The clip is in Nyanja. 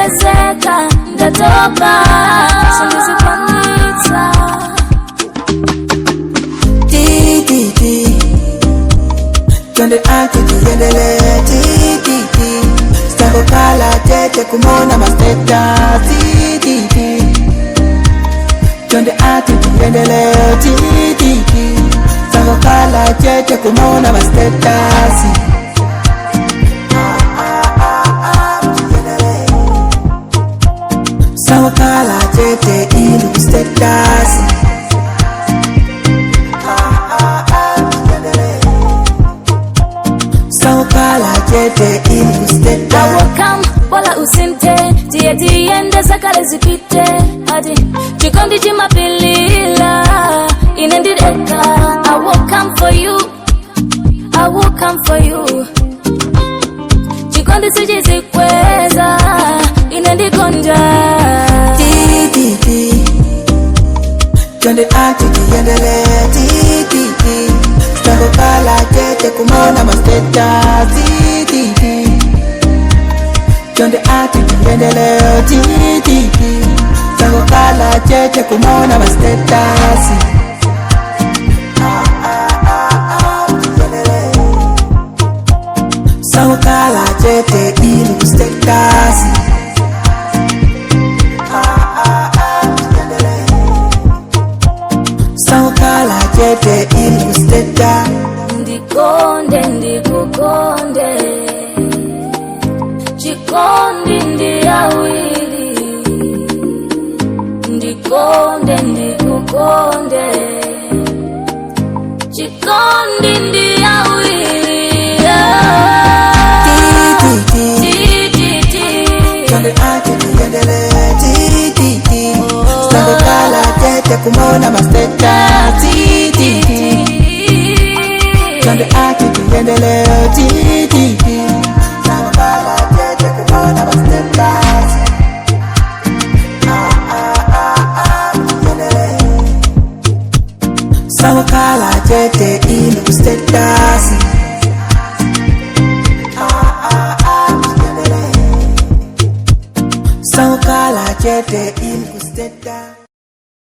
ndapezeka ndatopa sindizikwanitsa Twende ati tuendele Stango kala tete kumona masteta Twende ati tuendele Stango kala tete kumona masteta Stango kala tete ilu stetasi I will come wala usinte tiende zakale zipite hadi chikondi chimapilila inendireka. I will come for you, I will come for you. Chikondi sijizikweza inendikonja Twende ati tuendele Stango kala tete kumona masteta Twende ati tuendele Stango kala tete kumona masteta Stango kala tete ilu stetasi Saukala jete ilu steta ndikonde ndikukonde chikondi ndi awili ndikonde ndikukonde chikondi ndi awili Twende ati tuendele Stango kala tete kumona masteta Twende ati tuendele Stango kala tete kumona masteta Stango kala tete ilu stetasi Stango kala tete ilu stetasi